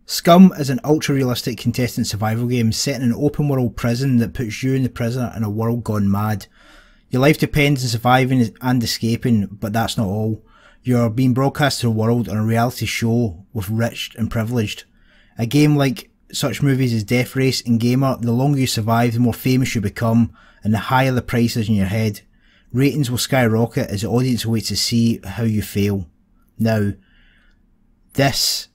Scum is an ultra-realistic contestant survival game set in an open-world prison that puts you and the prisoner in a world gone mad. Your life depends on surviving and escaping, but that's not all. You're being broadcast to the world on a reality show with rich and privileged. A game like such movies as Death Race and Gamer, the longer you survive, the more famous you become, and the higher the price is in your head. Ratings will skyrocket as the audience waits to see how you fail. Now, this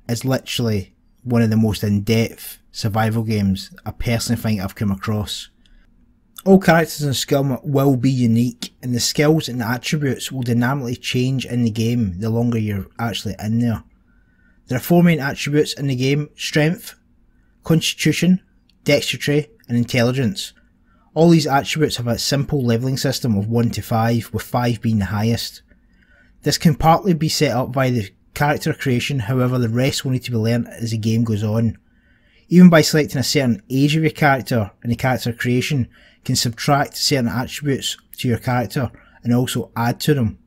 is literally one of the most in-depth survival games I personally think I've come across. All characters in Scum will be unique, and the skills and attributes will dynamically change in the game the longer you're actually in there. There are 4 main attributes in the game: strength, constitution, dexterity and intelligence. All these attributes have a simple levelling system of 1 to 5, with 5 being the highest. This can partly be set up by the character creation, however the rest will need to be learnt as the game goes on. Even by selecting a certain age of your character in the character creation can subtract certain attributes to your character and also add to them.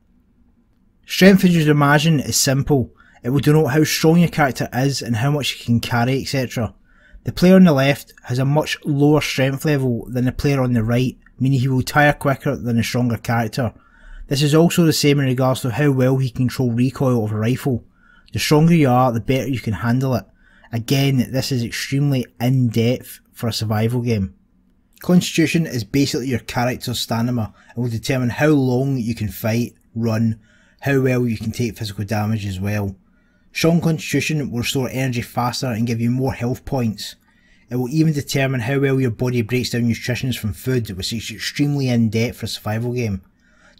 Strength, as you'd imagine, is simple. It will denote how strong your character is and how much you can carry, etc. The player on the left has a much lower strength level than the player on the right, meaning he will tire quicker than the stronger character. This is also the same in regards to how well he can control recoil of a rifle. The stronger you are, the better you can handle it. Again, this is extremely in-depth for a survival game. Constitution is basically your character's stamina and will determine how long you can fight, run, how well you can take physical damage as well. Strong constitution will restore energy faster and give you more health points. It will even determine how well your body breaks down nutrition from food, which is extremely in-depth for a survival game.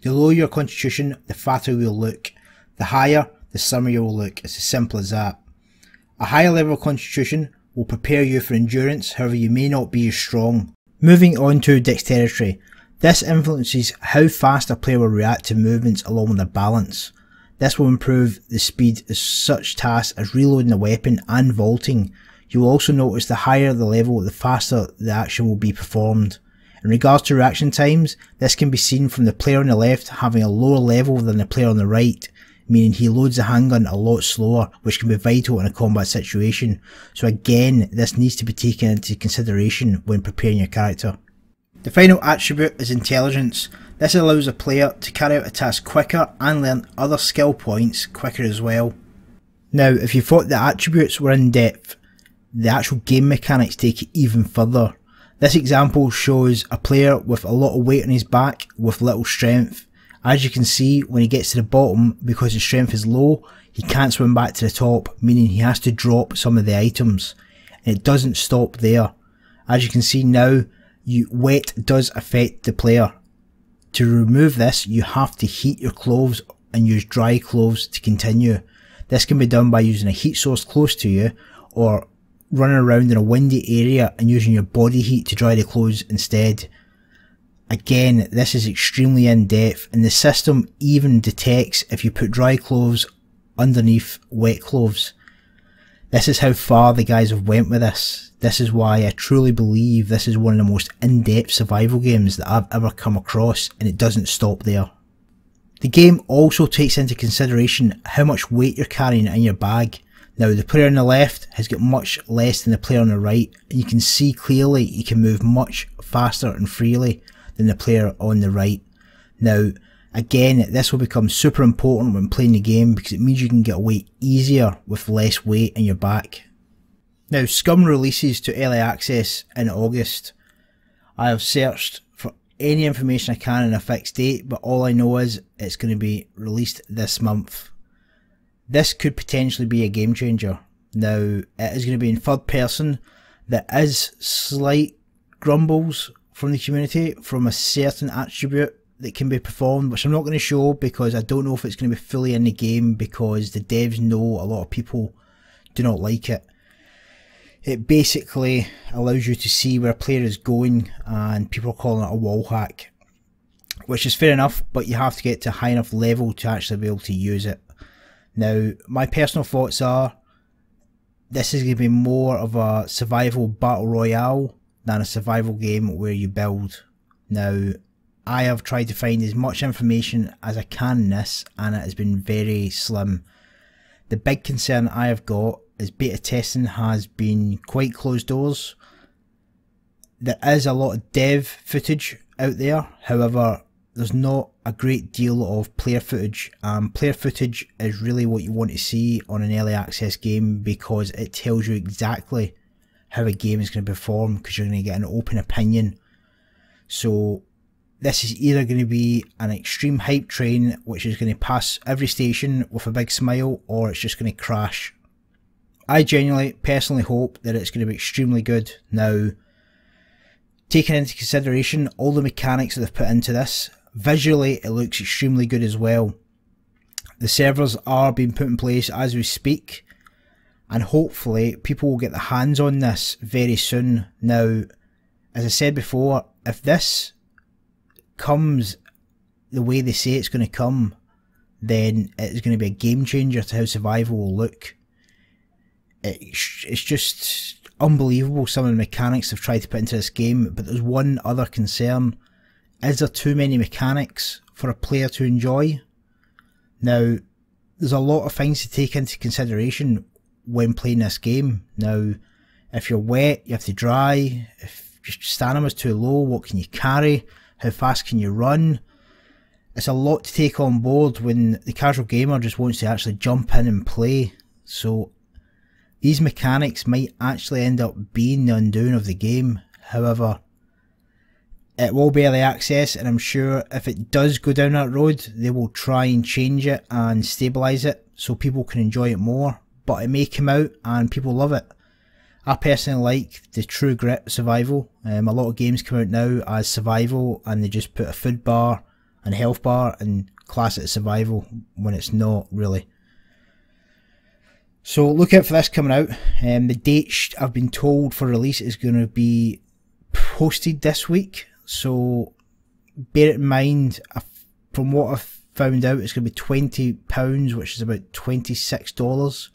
The lower your constitution, the fatter you will look. The higher, the slimmer you will look. It's as simple as that. A higher level of constitution will prepare you for endurance, however you may not be as strong. Moving on to dexterity. This influences how fast a player will react to movements along with their balance. This will improve the speed of such tasks as reloading a weapon and vaulting. You will also notice the higher the level, the faster the action will be performed. In regards to reaction times, this can be seen from the player on the left having a lower level than the player on the right, meaning he loads the handgun a lot slower, which can be vital in a combat situation. So again, this needs to be taken into consideration when preparing your character. The final attribute is intelligence. This allows a player to carry out a task quicker and learn other skill points quicker as well. Now, if you thought the attributes were in depth, the actual game mechanics take it even further. This example shows a player with a lot of weight on his back with little strength. As you can see, when he gets to the bottom, because his strength is low, he can't swim back to the top, meaning he has to drop some of the items. And it doesn't stop there. As you can see now, weight does affect the player. To remove this, you have to heat your clothes and use dry clothes to continue. This can be done by using a heat source close to you, or running around in a windy area and using your body heat to dry the clothes instead. Again, this is extremely in-depth, and the system even detects if you put dry clothes underneath wet clothes. This is how far the guys have went with this. This is why I truly believe this is one of the most in-depth survival games that I've ever come across, and it doesn't stop there. The game also takes into consideration how much weight you're carrying in your bag. Now, the player on the left has got much less than the player on the right, and you can see clearly he can move much faster and freely than the player on the right. Now, again, this will become super important when playing the game because it means you can get away easier with less weight in your back. Now, Scum releases to early access in August. I have searched for any information I can on a fixed date, but all I know is it's going to be released this month. This could potentially be a game changer. Now, it is going to be in third person. There is slight grumbles from the community from a certain attribute that can be performed, which I'm not going to show because I don't know if it's going to be fully in the game, because the devs know a lot of people do not like it. It basically allows you to see where a player is going, and people are calling it a wall hack, which is fair enough, but you have to get to a high enough level to actually be able to use it. Now, my personal thoughts are this is going to be more of a survival battle royale than a survival game where you build. Now, I have tried to find as much information as I can in this, and it has been very slim. The big concern I have got is beta testing has been quite closed doors. There is a lot of dev footage out there, however there's not a great deal of player footage. Player footage is really what you want to see on an early access game, because it tells you exactly how a game is going to perform, because you're going to get an open opinion. So this is either going to be an extreme hype train which is going to pass every station with a big smile, or it's just going to crash. I genuinely personally hope that it's going to be extremely good. Now, taking into consideration all the mechanics that they've put into this, visually it looks extremely good as well. The servers are being put in place as we speak, and hopefully people will get their hands on this very soon. Now, as I said before, if this comes the way they say it's going to come, then it's going to be a game changer to how survival will look. It's just unbelievable, some of the mechanics they've tried to put into this game. But there's one other concern: is there too many mechanics for a player to enjoy? Now, there's a lot of things to take into consideration when playing this game. Now, if you're wet, you have to dry. If your stamina's too low, what can you carry? How fast can you run? It's a lot to take on board when the casual gamer just wants to actually jump in and play. So these mechanics might actually end up being the undoing of the game. However, it will be early access, and I'm sure if it does go down that road, they will try and change it and stabilise it so people can enjoy it more. But it may come out and people love it. I personally like the true grit survival. A lot of games come out now as survival and they just put a food bar and a health bar and class it as survival when it's not really. So look out for this coming out. The date I've been told for release is going to be posted this week. So bear it in mind. From what I've found out, it's going to be £20, which is about $26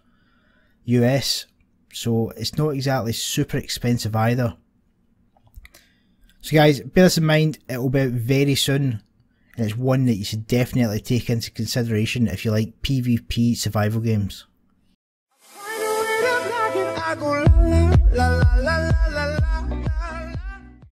US. So it's not exactly super expensive either. So guys, bear this in mind, it will be out very soon, and it's one that you should definitely take into consideration if you like PvP survival games.